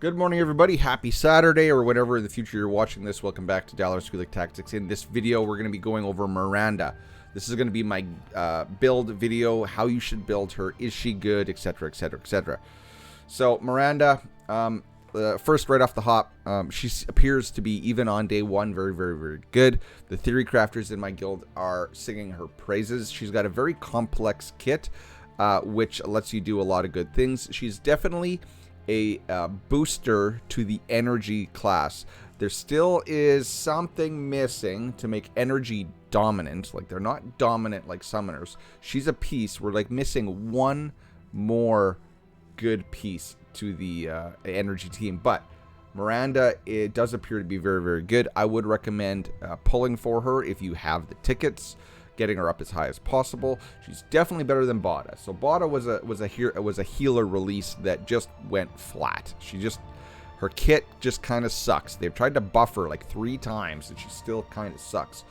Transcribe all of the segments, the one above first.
Good morning, everybody. Happy Saturday, or whenever in the future you're watching this. Welcome back to Dollar Squealing Tactics. In this video, we're going to be going over Miranda. This is going to be my build video, how you should build her, is she good, etc., etc., etc. So, Miranda, first, right off the hop, she appears to be, even on day one, very, very, very good. The theory crafters in my guild are singing her praises. She's got a very complex kit, which lets you do a lot of good things. She's definitely a booster to the energy class. There still is something missing to make energy dominant. Like, they're not dominant like summoners. She's a piece. We're like missing one more good piece to the energy team. But Miranda, it does appear to be very, very good. I would recommend pulling for her if you have the tickets, getting her up as high as possible. She's definitely better than Bada. So Bada was a healer release that just went flat. Her kit just kind of sucks. They've tried to buff her like 3 times and she still kind of sucks.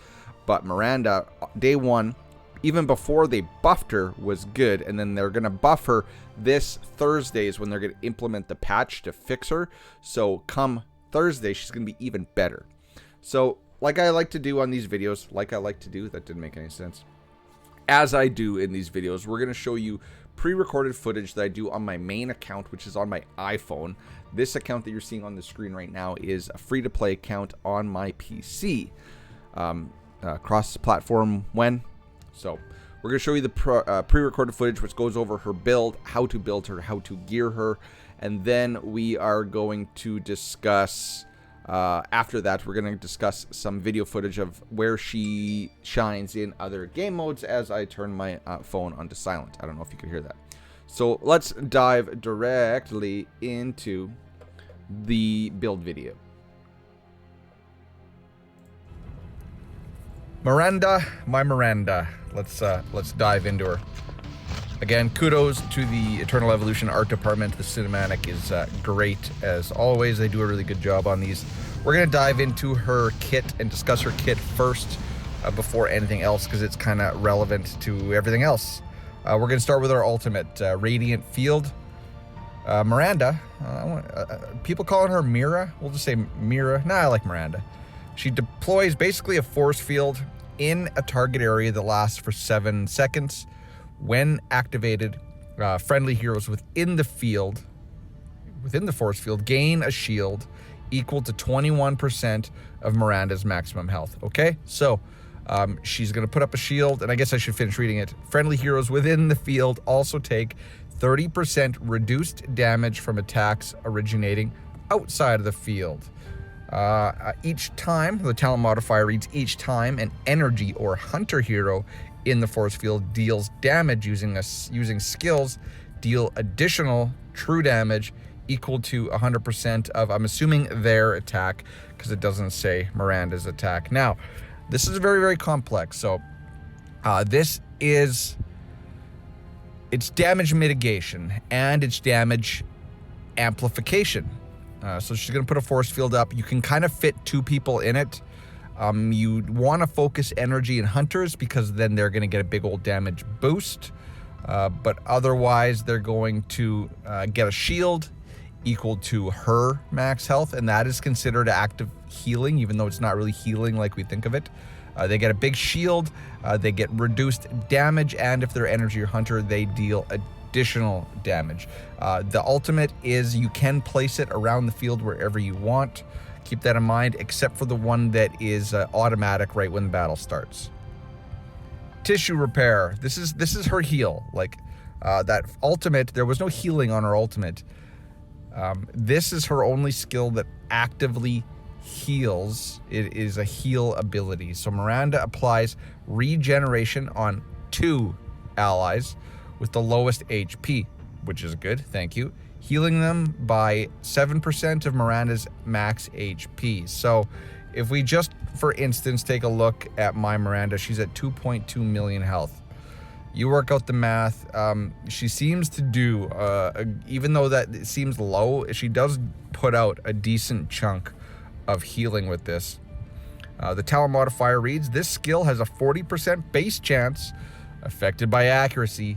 But Miranda, day one, even before they buffed her, was good. And then they're going to buff her this Thursday is when they're going to implement the patch to fix her. So come Thursday, she's going to be even better. So like I like to do on these videos, that didn't make any sense. As I do in these videos, we're going to show you pre-recorded footage that I do on my main account, which is on my iPhone. This account that you're seeing on the screen right now is a free-to-play account on my PC. Cross-platform when? So we're going to show you the pre-recorded footage, which goes over her build, how to build her, how to gear her, and then we are going to discuss... after that, we're going to discuss some video footage of where she shines in other game modes as I turn my phone onto silent. I don't know if you can hear that. So let's dive directly into the build video. Miranda, my Miranda. Let's dive into her. Again, kudos to the Eternal Evolution art department. The cinematic is great as always. They do a really good job on these. We're going to dive into her kit and discuss her kit first before anything else, because it's kind of relevant to everything else. We're going to start with our ultimate, Radiant Field. Miranda, people calling her Mira. We'll just say Mira. Nah, I like Miranda. She deploys basically a force field in a target area that lasts for 7 seconds. When activated, friendly heroes within the force field, gain a shield equal to 21% of Miranda's maximum health. Okay, so she's going to put up a shield, and I guess I should finish reading it. Friendly heroes within the field also take 30% reduced damage from attacks originating outside of the field. Each time, the talent modifier reads, each time an energy or hunter hero in the force field deals damage using skills, deal additional true damage equal to 100% of, I'm assuming, their attack, because it doesn't say Miranda's attack. Now, this is very, very complex. So it's damage mitigation and it's damage amplification. So she's going to put a force field up. You can kind of fit 2 people in it. You want to focus energy in hunters because then they're going to get a big old damage boost. But otherwise, they're going to get a shield equal to her max health, and that is considered active healing, even though it's not really healing like we think of it. They get a big shield, they get reduced damage, and if they're energy or hunter, they deal additional damage. The ultimate is you can place it around the field wherever you want. Keep that in mind, except for the one that is automatic right when the battle starts. Tissue repair. This is her heal. Like that ultimate, there was no healing on her ultimate. This is her only skill that actively heals. It is a heal ability. So Miranda applies regeneration on 2 allies with the lowest HP, which is good. Thank you. Healing them by 7% of Miranda's max HP. So if we just, for instance, take a look at my Miranda, she's at 2.2 million health. You work out the math. She seems to do, even though that it seems low, she does put out a decent chunk of healing with this. The talent modifier reads, this skill has a 40% base chance, affected by accuracy,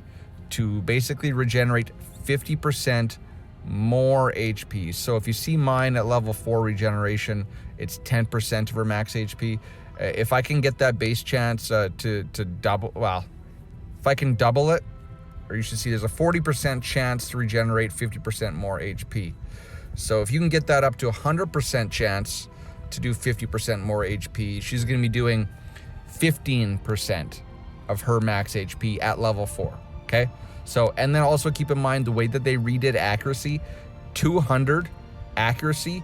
to basically regenerate 50% more HP. So if you see mine at level 4 regeneration, it's 10% of her max HP. If I can get that base chance to double, well, if I can double it, or you should see there's a 40% chance to regenerate 50% more HP. So if you can get that up to 100% chance to do 50% more HP, she's going to be doing 15% of her max HP at level 4, okay? So, and then also keep in mind the way that they redid accuracy, 200 accuracy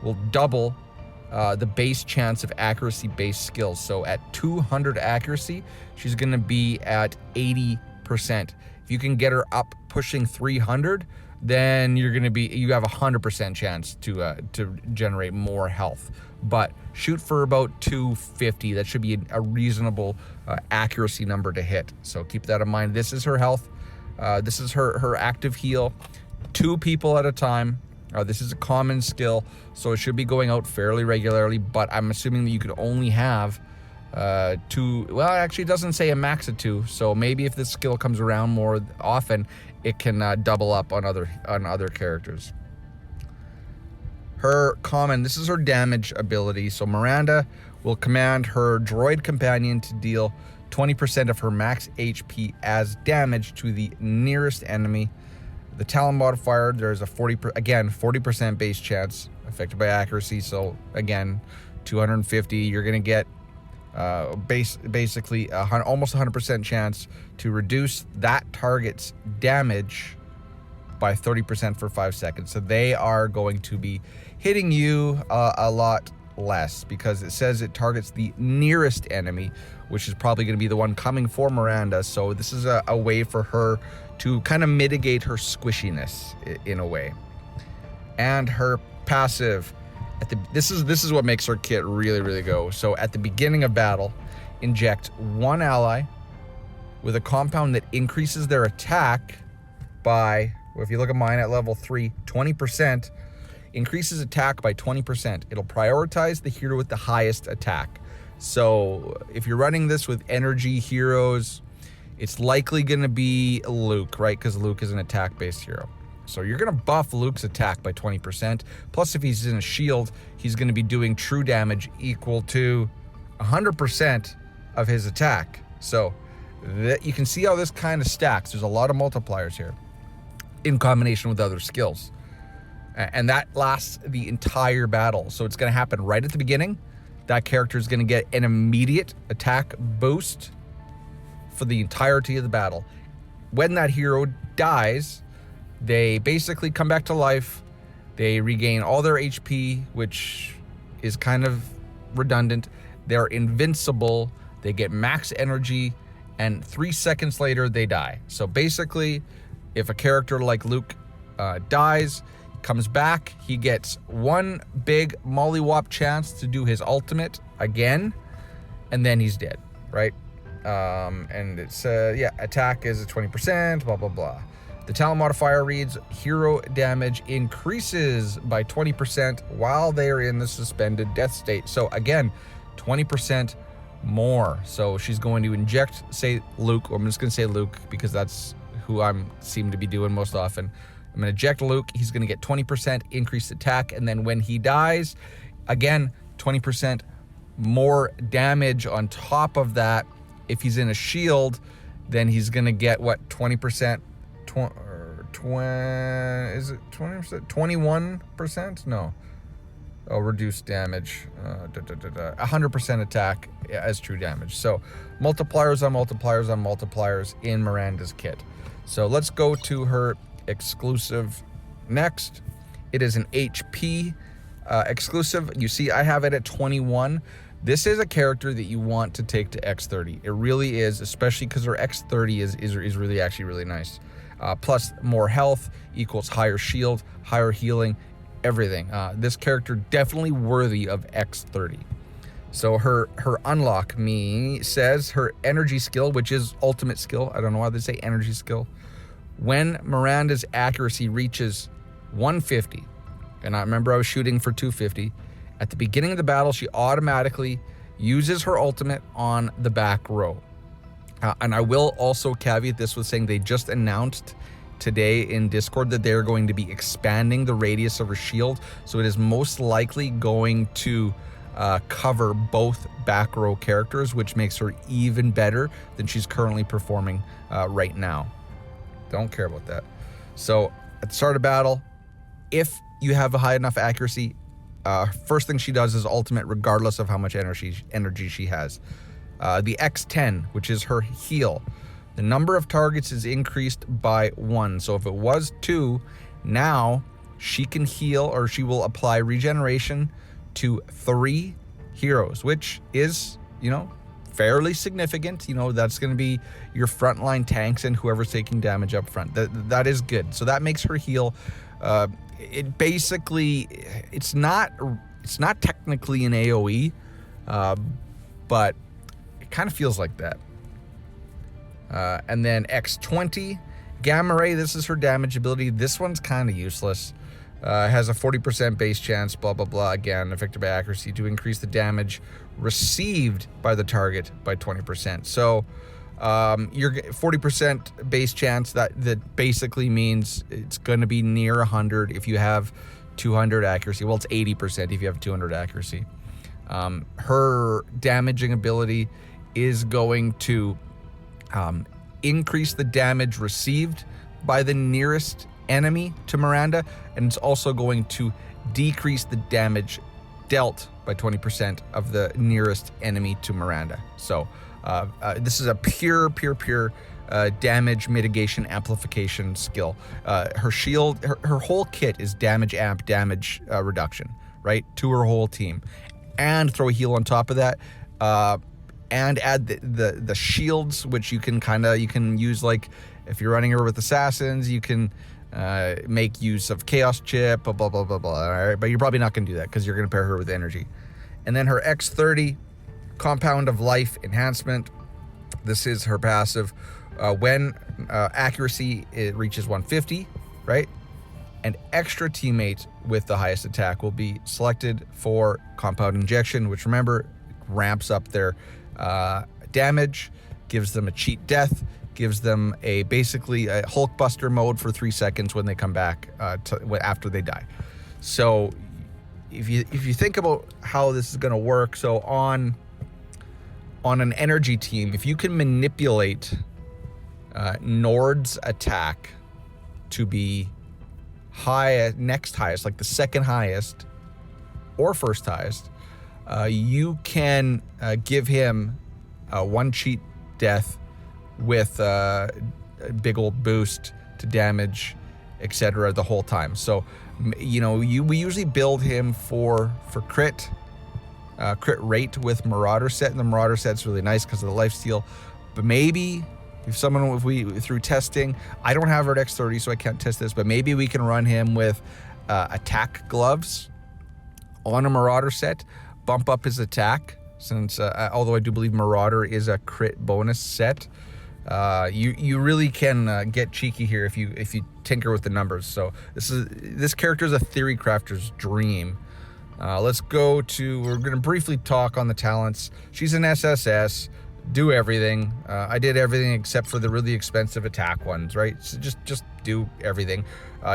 will double the base chance of accuracy-based skills. So at 200 accuracy, she's gonna be at 80%. If you can get her up pushing 300, then you have a 100% chance to generate more health. But shoot for about 250. That should be a reasonable accuracy number to hit. So keep that in mind. This is her health. This is her active heal. 2 people at a time. This is a common skill, so it should be going out fairly regularly, but I'm assuming that you could only have 2. Well, actually, it doesn't say a max of 2, so maybe if this skill comes around more often, it can double up on other characters. Her common, this is her damage ability. So Miranda will command her droid companion to deal 20% of her max HP as damage to the nearest enemy. The talent modifier, there's a 40% base chance affected by accuracy. So again, 250, you're gonna get basically almost 100% chance to reduce that target's damage by 30% for 5 seconds. So they are going to be hitting you a lot less, because it says it targets the nearest enemy, which is probably going to be the one coming for Miranda. So this is a way for her to kind of mitigate her squishiness in a way. And her passive, this is what makes her kit really go. So at the beginning of battle, inject 1 ally with a compound that increases their attack by, well, if you look at mine at level 3, 20%, increases attack by 20%. It'll prioritize the hero with the highest attack. So if you're running this with energy heroes, it's likely going to be Luke, right? Because Luke is an attack-based hero. So you're going to buff Luke's attack by 20%. Plus, if he's in a shield, he's going to be doing true damage equal to 100% of his attack. So that, you can see how this kind of stacks. There's a lot of multipliers here in combination with other skills. And that lasts the entire battle. So it's going to happen right at the beginning. That character is going to get an immediate attack boost for the entirety of the battle. When that hero dies, they basically come back to life. They regain all their HP, which is kind of redundant. They're invincible. They get max energy, and 3 seconds later, they die. So basically, if a character like Luke dies, comes back, he gets 1 big mollywop chance to do his ultimate again, and then he's dead, right? And it's attack is 20%, blah blah blah. The talent modifier reads hero damage increases by 20% while they are in the suspended death state. So again, 20% more. So she's going to inject, say Luke, or I'm just going to say Luke because that's who I'm seem to be doing most often. I'm going to eject Luke. He's going to get 20% increased attack. And then when he dies, again, 20% more damage on top of that. If he's in a shield, then he's going to get what, 20%? Is it 20%? 21%? No. Oh, reduced damage. 100% attack as true damage. So multipliers on multipliers on multipliers in Miranda's kit. So let's go to her exclusive next. It is an HP exclusive. You see I have it at 21. This is a character that you want to take to X30. It really is, especially because her X30 is really actually really nice. Plus more health equals higher shield, higher healing, everything. This character definitely worthy of X30. So her unlock says her energy skill, which is ultimate skill. I don't know why they say energy skill. When Miranda's accuracy reaches 150, and I remember I was shooting for 250, at the beginning of the battle, she automatically uses her ultimate on the back row. And I will also caveat this with saying they just announced today in Discord that they're going to be expanding the radius of her shield, so it is most likely going to cover both back row characters, which makes her even better than she's currently performing right now. Don't care about that. So at the start of battle, if you have a high enough accuracy, first thing she does is ultimate regardless of how much energy she has. The X10, which is her heal, the number of targets is increased by 1. So if it was 2, now she can heal, or she will apply regeneration to 3 heroes, which is, fairly significant. That's going to be your frontline tanks and whoever's taking damage up front. That is good. So that makes her heal. It basically, it's not technically an AoE, but it kind of feels like that. And then X20, Gamma Ray, this is her damage ability. This one's kind of useless. Has a 40% base chance, blah, blah, blah. Again, affected by accuracy to increase the damage received by the target by 20%. So you're 40% base chance. That basically means it's going to be near 100 if you have 200 accuracy. Well, it's 80% if you have 200 accuracy. Her damaging ability is going to increase the damage received by the nearest enemy to Miranda, and it's also going to decrease the damage dealt by 20% of the nearest enemy to Miranda. So this is a pure damage mitigation amplification skill. Her shield, her whole kit is damage amp, damage reduction, right, to her whole team, and throw a heal on top of that, and add the shields, which you can use, like if you're running her with assassins, you can make use of Chaos Chip, blah, blah, blah, blah, blah. All right, but you're probably not going to do that because you're going to pair her with energy. And then her X30, Compound of Life Enhancement. This is her passive. When accuracy, it reaches 150, right? An extra teammate with the highest attack will be selected for Compound Injection, which, remember, ramps up their damage, gives them a cheat death, gives them basically a Hulkbuster mode for 3 seconds when they come back after they die. So if you think about how this is going to work, so on an energy team, if you can manipulate Nord's attack to be next highest, like the second highest or first highest, you can give him 1 cheat death with a big old boost to damage, etc. the whole time. So, we usually build him for crit rate with Marauder set, and the Marauder set's really nice because of the lifesteal. But maybe if we through testing, I don't have her at X30, so I can't test this, but maybe we can run him with attack gloves on a Marauder set, bump up his attack, since although I do believe Marauder is a crit bonus set. You really can get cheeky here if you tinker with the numbers. So this character is a theory crafter's dream. We're going to briefly talk on the talents. She's an SSS, do everything. I did everything except for the really expensive attack ones, right? So just do everything.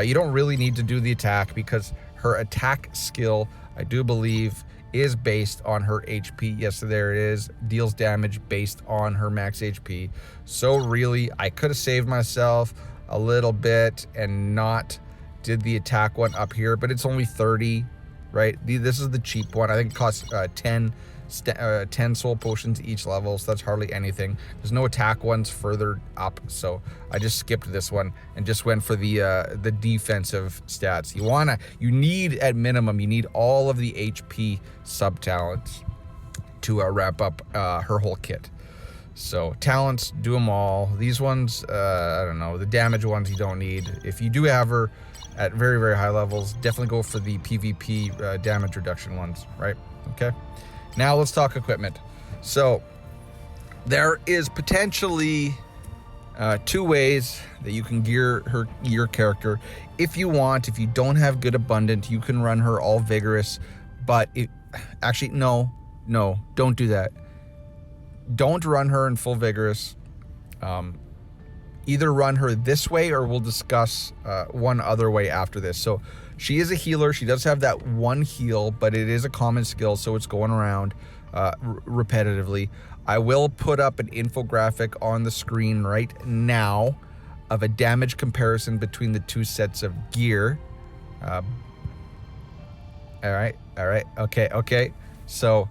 You don't really need to do the attack because her attack skill, I do believe, is based on her HP. Yes, there it is. Deals damage based on her max HP. So really, I could have saved myself a little bit and not did the attack one up here, but it's only 30, right? This is the cheap one. I think it costs 10 soul potions each level, so that's hardly anything. There's no attack ones further up, so I just skipped this one and just went for the defensive stats. You need at minimum, you need all of the HP sub talents to wrap up her whole kit. So talents, do them all. These ones, I don't know, the damage ones you don't need. If you do have her at very, very high levels, definitely go for the PvP damage reduction ones, right? Okay. Now let's talk equipment. So there is potentially 2 ways that you can gear your character. If you want, if you don't have good abundant, you can run her all vigorous. But actually, no, don't do that. Don't run her in full vigorous. either run her this way or we'll discuss one other way after this. So she is a healer. She does have that one heal, but it is a common skill, so it's going around repetitively. I will put up an infographic on the screen right now of a damage comparison between the two sets of gear. All right, okay. So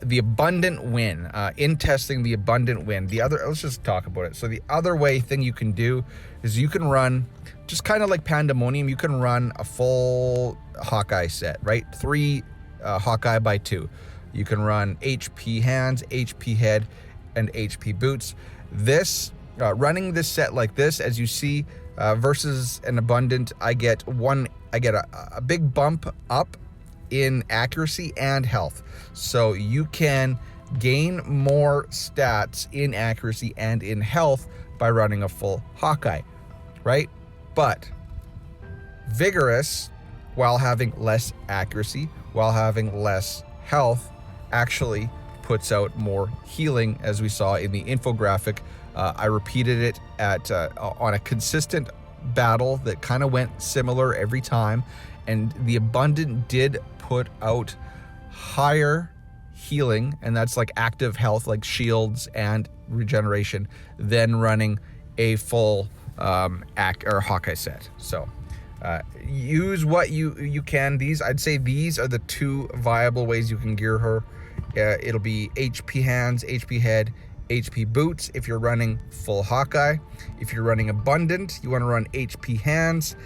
the abundant win, in testing the abundant win, let's just talk about it. So the other thing you can do is you can run, just kind of like Pandemonium, you can run a full Hawkeye set, right? 3 Hawkeye by 2. You can run HP hands, HP head, and HP boots. This, running this set like this, as you see, versus an abundant, I get a big bump up in accuracy and health. So you can gain more stats in accuracy and in health by running a full Hawkeye, right? But Vigorous, while having less accuracy, while having less health, actually puts out more healing, as we saw in the infographic. I repeated it on a consistent battle that kind of went similar every time, and the abundant did put out higher healing, and that's like active health, like shields and regeneration, than running a full Hawkeye set. So use what you can. I'd say these are the 2 viable ways you can gear her. It'll be HP hands, HP head, HP boots if you're running full Hawkeye. If you're running abundant, you want to run HP hands,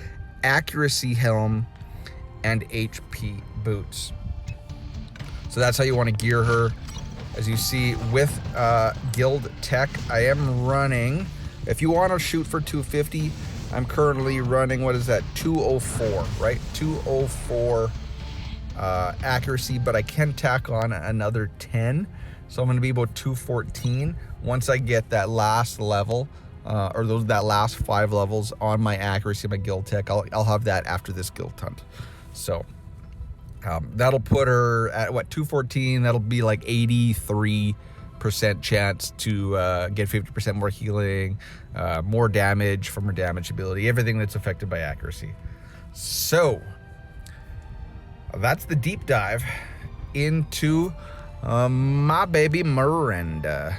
accuracy helm, and HP boots. So that's how you want to gear her. As you see with guild tech, I am running, if you want to shoot for 250, I'm currently running, what is that, 204, right? 204 accuracy, but I can tack on another 10, so I'm going to be about 214 once I get that last level, that last 5 levels on my accuracy, my guild tech. I'll have that after this guild hunt. So that'll put her at what, 214. That'll be like 83% chance to get 50% more healing, more damage from her damage ability, everything that's affected by accuracy. So that's the deep dive into my baby Miranda.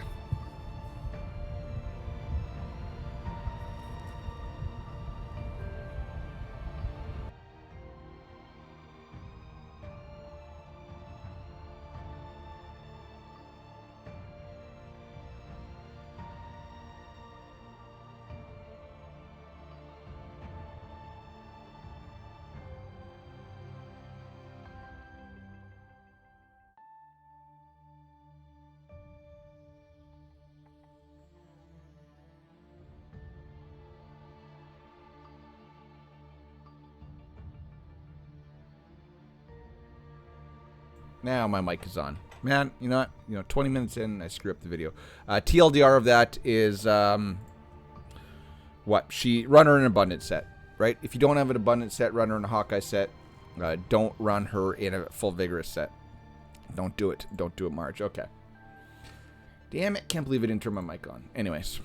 Now my mic is on. Man, you know what? 20 minutes in, I screw up the video. TLDR of that is run her in an abundant set, right? If you don't have an abundant set, run her in a Hawkeye set. Don't run her in a full Vigorous set. Don't do it. Don't do it, Marge. Okay. Damn it. Can't believe it didn't turn my mic on. Anyways,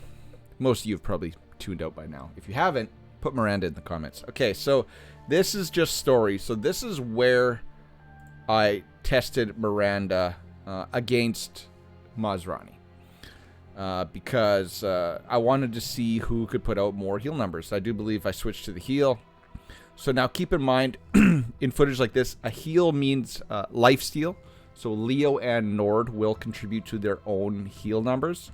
most of you have probably tuned out by now. If you haven't, put Miranda in the comments. Okay, so this is just story. So this is where I tested Miranda against Masrani because I wanted to see who could put out more heal numbers. I do believe I switched to the heal. So now keep in mind, in footage like this, a heal means lifesteal. So Leo and Nord will contribute to their own heal numbers.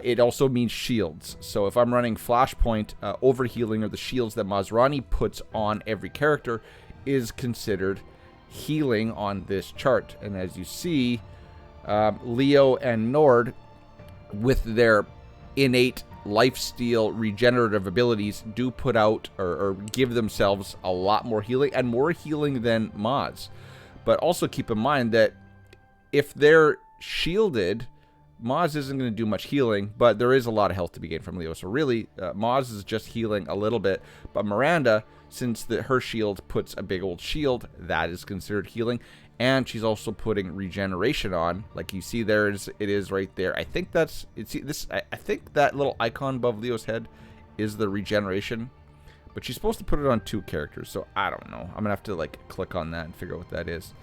It also means shields. So if I'm running Flashpoint, overhealing, or the shields that Masrani puts on every character is considered healing on this chart. And as you see, Leo and Nord, with their innate lifesteal regenerative abilities, do put out or give themselves a lot more healing, and more healing than Maz. But also keep in mind that if they're shielded, Maz isn't going to do much healing, but there is a lot of health to be gained from Leo. So really, Maz is just healing a little bit. But Miranda, since her shield puts a big old shield, that is considered healing. And she's also putting regeneration on, like you see there. It is right there. I think that's I think that little icon above Leo's head is the regeneration. But she's supposed to put it on 2 characters, so I don't know. I'm going to have to, like, click on that and figure out what that is.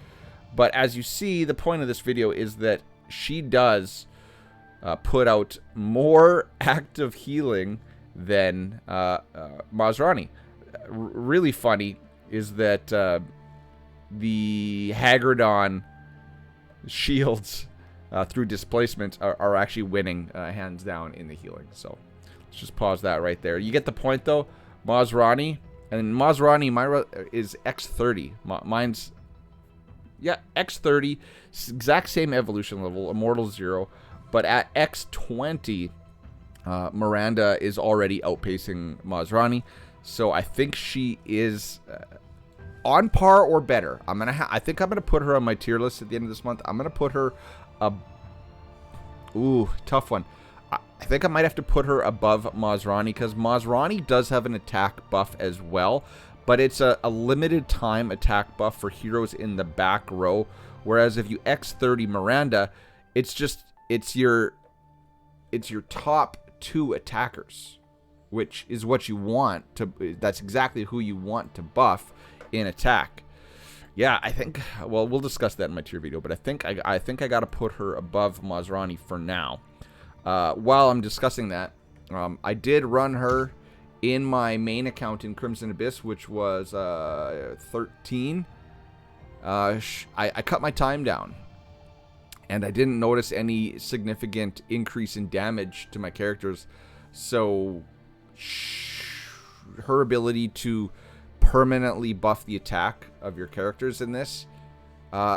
But as you see, the point of this video is that she does put out more active healing than Masrani. Really funny is that the Haggardon shields through displacement are actually winning hands down in the healing. So let's just pause that right there. You get the point, though. Masrani, and Masrani, Myra is X30. Mine's, yeah, X30, exact same evolution level, Immortal 0, but at X20, Miranda is already outpacing Masrani, so I think she is on par or better. I think I'm gonna put her on my tier list at the end of this month. I'm gonna put her ooh, tough one. I think I might have to put her above Masrani, because Masrani does have an attack buff as well, but it's a limited time attack buff for heroes in the back row, whereas if you X30 Miranda, it's your top 2 attackers, which is what you want to, that's exactly who you want to buff in attack. Yeah, I think, well, we'll discuss that in my tier video, but I think I got to put her above Masrani for now. While I'm discussing that, I did run her in my main account in Crimson Abyss, which was 13. I cut my time down, and I didn't notice any significant increase in damage to my characters. So her ability to permanently buff the attack of your characters in this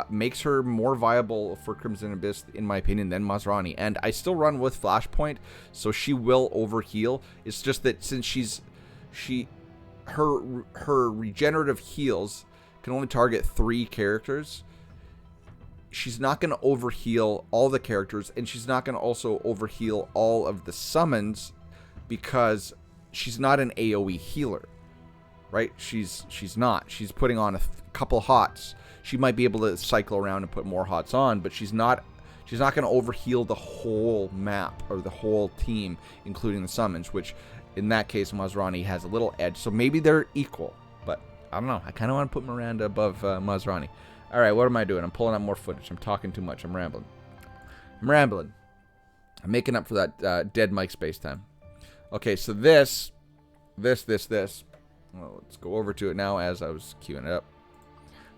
makes her more viable for Crimson Abyss, in my opinion, than Masrani. And I still run with Flashpoint, so she will overheal. It's just that since her regenerative heals can only target 3 characters, she's not going to overheal all the characters, and she's not going to also overheal all of the summons, because she's not an AoE healer, right? She's not. She's putting on a couple hots. She might be able to cycle around and put more hots on, but she's not going to overheal the whole map or the whole team, including the summons, which in that case Masrani has a little edge. So maybe they're equal, but I don't know. I kind of want to put Miranda above Masrani. All right, what am I doing? I'm pulling up more footage. I'm talking too much. I'm rambling. I'm making up for that dead mic space time. Okay, so this. Well, let's go over to it now as I was queuing it up.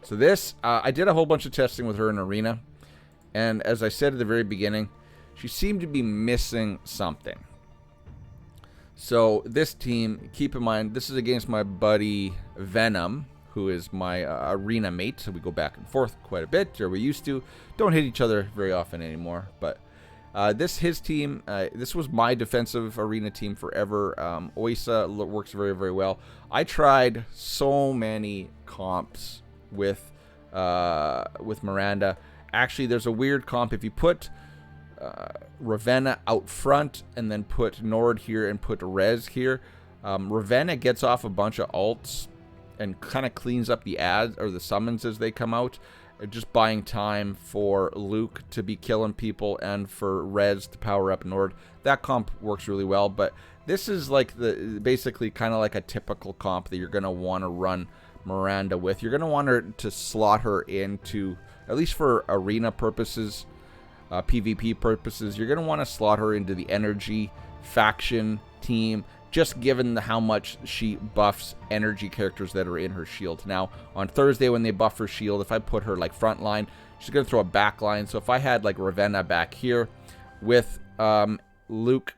So this, I did a whole bunch of testing with her in Arena, and as I said at the very beginning, she seemed to be missing something. So this team, keep in mind, this is against my buddy Venom, who is my Arena mate, so we go back and forth quite a bit, or we used to. Don't hit each other very often anymore, but his team, this was my defensive Arena team forever. Oisa works very, very well. I tried so many comps with Miranda. Actually, there's a weird comp. If you put Ravenna out front and then put Nord here and put Rez here, Ravenna gets off a bunch of ults and kind of cleans up the ads or the summons as they come out, just buying time for Luke to be killing people and for Rez to power up Nord. That comp works really well, but this is like basically kind of like a typical comp that you're going to want to run Miranda with. You're going to want her to slot her into, at least for Arena purposes, PvP purposes, you're going to want to slot her into the energy faction team, just given how much she buffs energy characters that are in her shield. Now, on Thursday when they buff her shield, if I put her like front line, she's going to throw a back line. So if I had like Ravenna back here with Luke,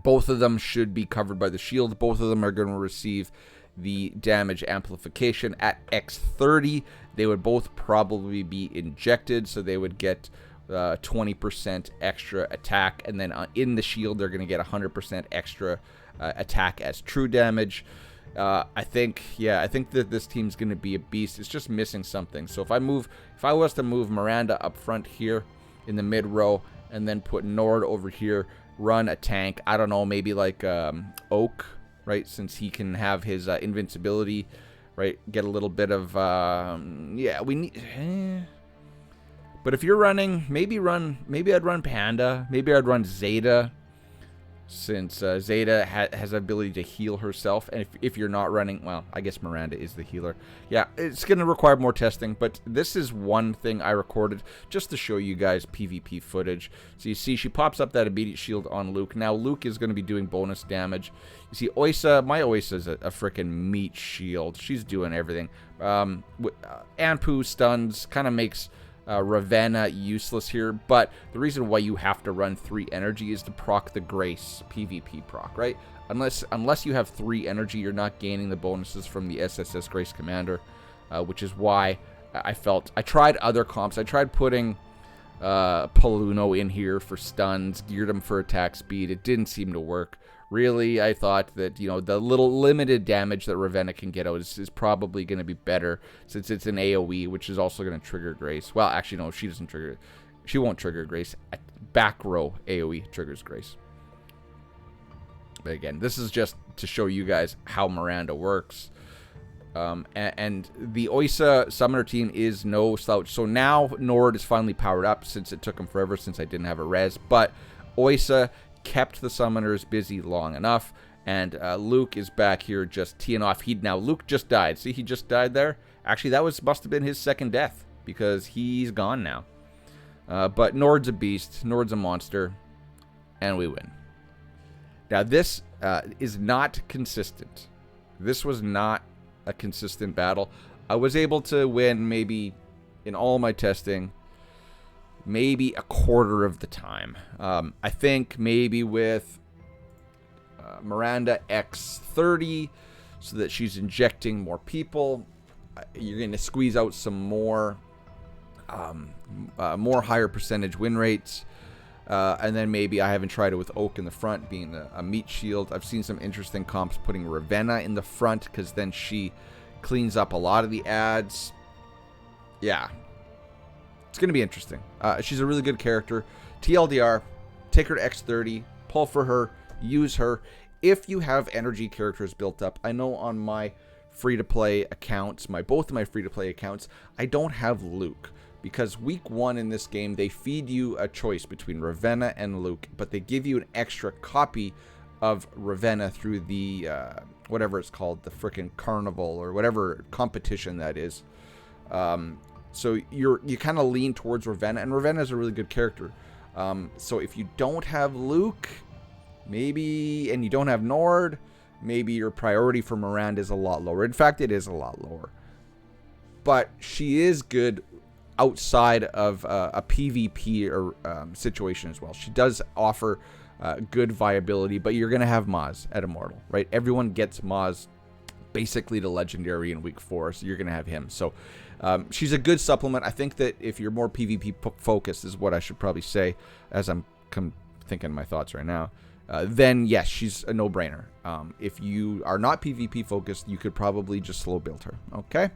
both of them should be covered by the shield. Both of them are going to receive the damage amplification at X30. They would both probably be injected, so they would get 20% extra attack, and then in the shield they're going to get 100% extra attack as true damage. I think that this team's going to be a beast. It's just missing something. So if I was to move Miranda up front here in the mid row and then put Nord over here, run a tank, I don't know, maybe like Oak, right, since he can have his invincibility, right, get a little bit of yeah, we need but if you're running, maybe I'd run Panda, maybe I'd run Zeta. since Zeta has the ability to heal herself. And if you're not running, well, I guess Miranda is the healer. Yeah, it's going to require more testing, but this is one thing I recorded just to show you guys PvP footage. So you see she pops up that immediate shield on Luke. Now Luke is going to be doing bonus damage. You see Oysa, my Oysa is a freaking meat shield. She's doing everything. Anpu stuns, kind of makes Ravenna useless here, but the reason why you have to run 3 energy is to proc the Grace PvP proc, right? Unless you have 3 energy, you're not gaining the bonuses from the SSS Grace Commander, which is why I tried other comps. I tried putting Paluno in here for stuns, geared him for attack speed. It didn't seem to work. Really, I thought that, you know, the little limited damage that Ravenna can get out is probably going to be better since it's an AoE, which is also going to trigger Grace. Well, actually, no, she doesn't trigger. She won't trigger Grace. Back row AoE triggers Grace. But again, this is just to show you guys how Miranda works. And the Oysa summoner team is no slouch. So now Nord is finally powered up since it took him forever since I didn't have a res. But Oysa kept the summoners busy long enough, and Luke is back here just teeing off. Luke just died. See, he just died there. Actually, that must have been his second death because he's gone now. But Nord's a beast. Nord's a monster, and we win. Now this is not consistent. This was not a consistent battle. I was able to win maybe in all my testing, maybe a quarter of the time. I think maybe with Miranda X30, so that she's injecting more people, you're going to squeeze out some more higher percentage win rates. And then maybe I haven't tried it with Oak in the front being a meat shield. I've seen some interesting comps putting Ravenna in the front because then she cleans up a lot of the ads. Yeah. It's going to be interesting. She's a really good character. TLDR, take her to X30, pull for her, use her. If you have energy characters built up, I know on my free-to-play accounts, both of my free-to-play accounts, I don't have Luke. Because week 1 in this game, they feed you a choice between Ravenna and Luke, but they give you an extra copy of Ravenna through the, whatever it's called, the frickin' carnival or whatever competition that is. So you kind of lean towards Ravenna, and Ravenna is a really good character. So if you don't have Luke, maybe, and you don't have Nord, maybe your priority for Miranda is a lot lower. In fact, it is a lot lower. But she is good outside of a PvP or situation as well. She does offer good viability, but you're going to have Maz at Immortal, right? Everyone gets Maz basically to Legendary in week 4, so you're going to have him. So she's a good supplement. I think that if you're more PvP focused is what I should probably say as I'm thinking my thoughts right now. Then yes, she's a no-brainer. If you are not PvP focused, you could probably just slow build her. Okay?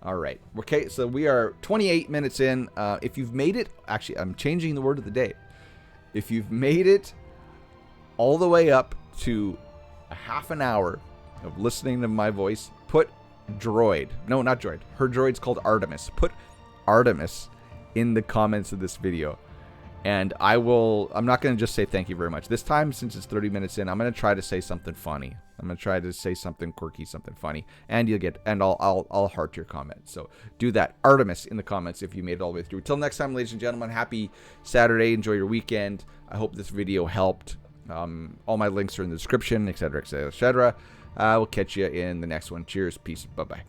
All right. Okay, so we are 28 minutes in. If you've made it, actually, I'm changing the word of the day. If you've made it all the way up to a half an hour of listening to my voice, put droid. No, not droid. Her droid's called Artemis. Put Artemis in the comments of this video. And I'm not going to just say thank you very much. This time, since it's 30 minutes in, I'm going to try to say something funny. I'm going to try to say something quirky, something funny. And I'll heart your comment. So do that. Artemis in the comments if you made it all the way through. Till next time, ladies and gentlemen, happy Saturday. Enjoy your weekend. I hope this video helped. All my links are in the description, etc., etc., etc. We'll catch you in the next one. Cheers. Peace. Bye-bye.